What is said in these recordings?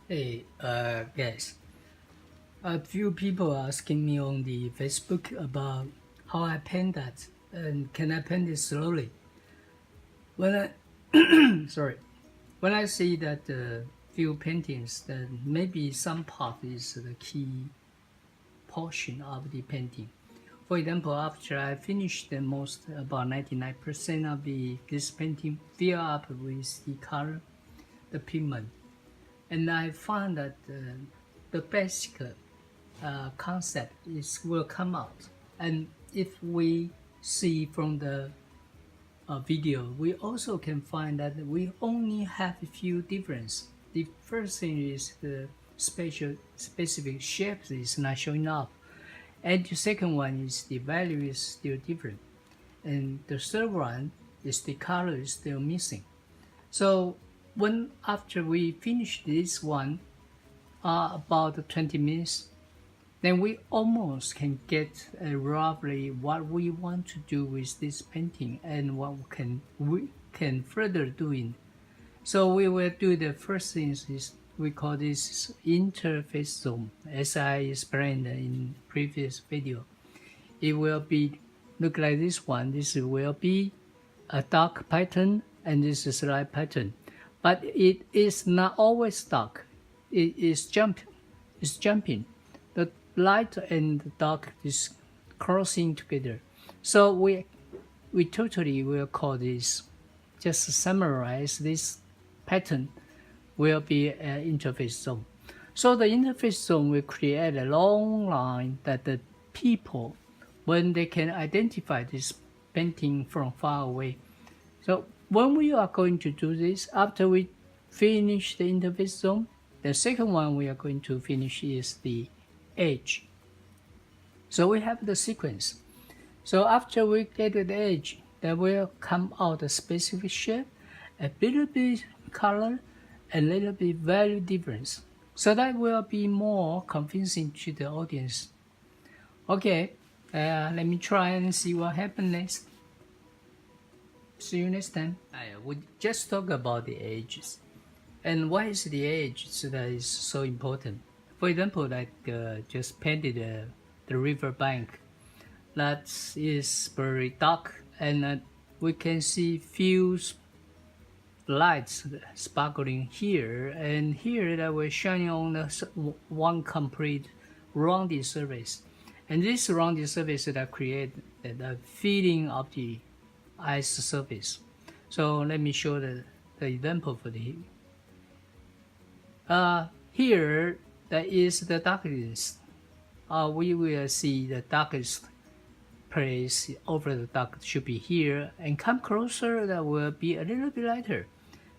Hey, guys. A few people asking me on the Facebook about how I paint that and can I paint it slowly. When I see that few paintings, then maybe some part is the key portion of the painting. For example, after I finish the most about 99% of this painting, fill up with the color, the pigment, and I found that the basic concept will come out. And if we see from the video, we also can find that we only have a few differences. The first thing is the specific shape is not showing up, and the second one is the value is still different, and the third one is the color is still missing. So after we finish this one, about 20 minutes, then we almost can get roughly what we want to do with this painting and what we can further do in. So we will do the first thing is we call this interface zone, as I explained in previous video. It will be look like this one. This will be a dark pattern and this is light pattern, but it is not always dark. It is jumping. The light and the dark is crossing together. So we totally will call this, just to summarize this pattern, will be an interface zone. So the interface zone will create a long line that the people, when they can identify this painting from far away. So when we are going to do this, after we finish the interface zone, the second one we are going to finish is the edge. So we have the sequence. So after we get the edge, there will come out a specific shape, a little bit color, a little bit value difference. So that will be more convincing to the audience. Okay, let me try and see what happens next. See you next time. We just talk about the edges. And why is the edge that is so important? For example, like just painted the river bank. That is very dark, and we can see few lights sparkling here and here that were shining on one complete rounded surface. And this rounded surface that create the feeling of the ice surface. So let me show the example for the here that is the darkness. We will see the darkest place over the dark should be here, and come closer that will be a little bit lighter.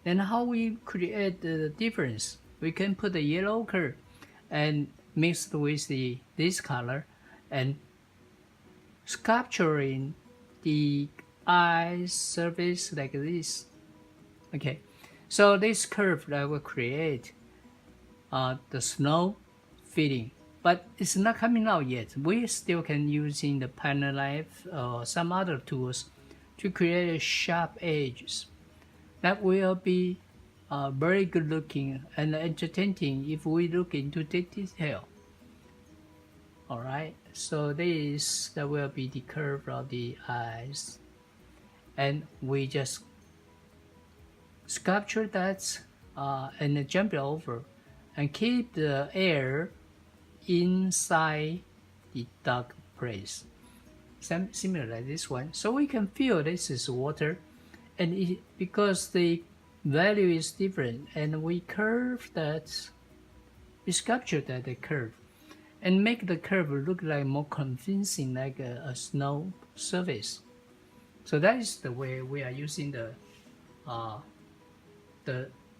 Then how we create the difference? We can put the yellow color and mixed with this color and sculpturing the ice surface like this. Okay, so this curve that will create the snow feeling, but it's not coming out yet. We still can using the panel knife or some other tools to create sharp edges. That will be very good looking and entertaining if we look into the detail. Alright, so that will be the curve of the eyes, and we just sculpture that and jump it over and keep the air inside the dark place, similar like this one. So we can feel this is water, and because the value is different, and we curve that, we sculpture that the curve and make the curve look like more convincing, like a snow surface. So that is the way we are using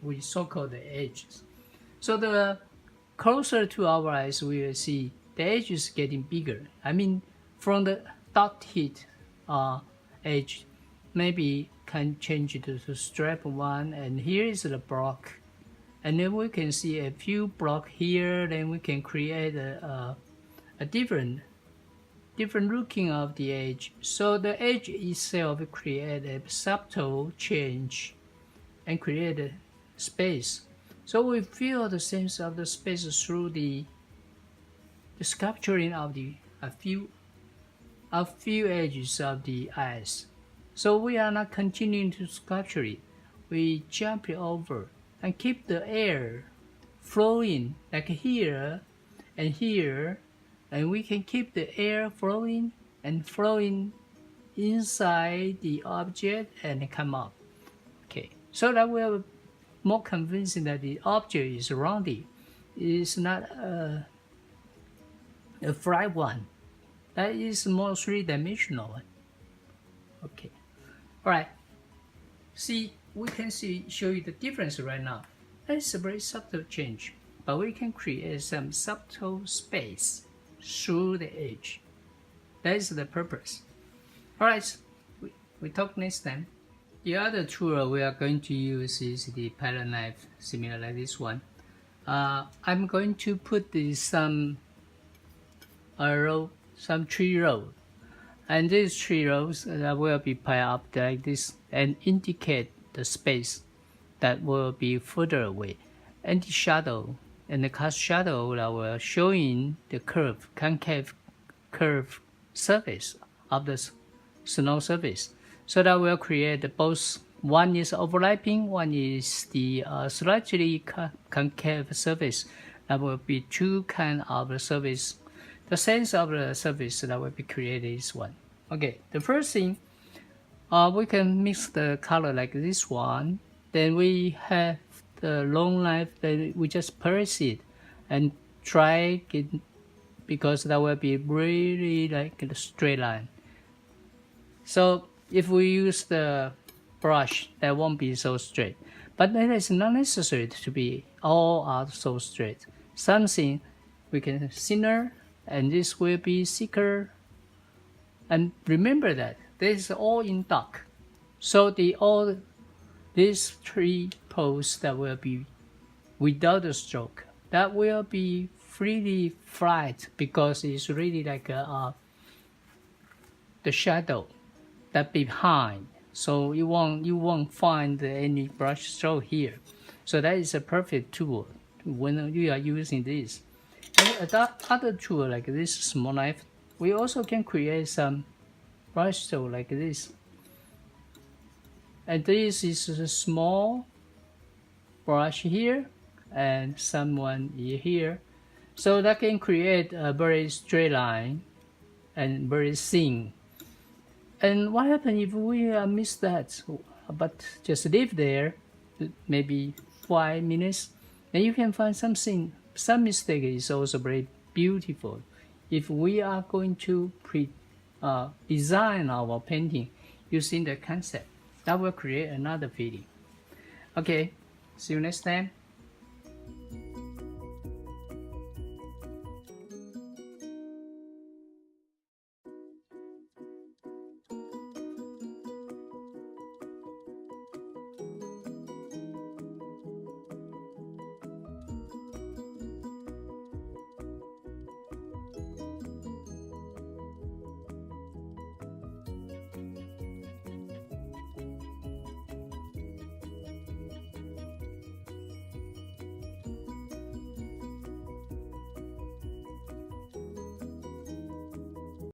we so-called the edges. So the closer to our eyes, we will see the edge is getting bigger. I mean, from the dotted edge, maybe can change it to strap one, and here is the block, and then we can see a few block here. Then we can create a different looking of the edge. So the edge itself create a subtle change and create a space So we feel the sense of the space through the sculpturing of a few edges of the eyes. So we are not continuing to sculpture it. We jump it over and keep the air flowing like here and here, and we can keep the air flowing and flowing inside the object and come up. Okay, so that we are more convincing that the object is rounded. It is not a flat one. That is more three-dimensional one. Okay, all right. See, we can show you the difference right now. That is a very subtle change, but we can create some subtle space through the edge. That is the purpose. All right, we talk next time. The other tool we are going to use is the palette knife, similar like this one. I'm going to put some tree row, and these tree rows will be piled up like this and indicate the space that will be further away, and the shadow and the cast shadow that will showing the concave curve surface of the snow surface. So that will create both, one is overlapping, one is the slightly concave surface. That will be two kind of surface. The sense of the surface that will be created is one. Okay, the first thing, we can mix the color like this one. Then we have the long knife, then we just press it and try it, because that will be really like a straight line. So if we use the brush, that won't be so straight. But it is not necessary to be all out so straight. Something we can thinner, and this will be thicker. And remember that this is all in dark. So these three poses that will be without a stroke, that will be freely flat, because it's really like the shadow that behind, so you won't find any brush stroke here. So that is a perfect tool when you are using this. And other tool like this small knife, we also can create some brush stroke like this. And this is a small brush here and someone here, so that can create a very straight line and very thin. And what happens if we miss that, but just leave there maybe 5 minutes, and you can find something. Some mistake is also very beautiful. If we are going to design our painting using the concept, that will create another feeling. Okay, see you next time.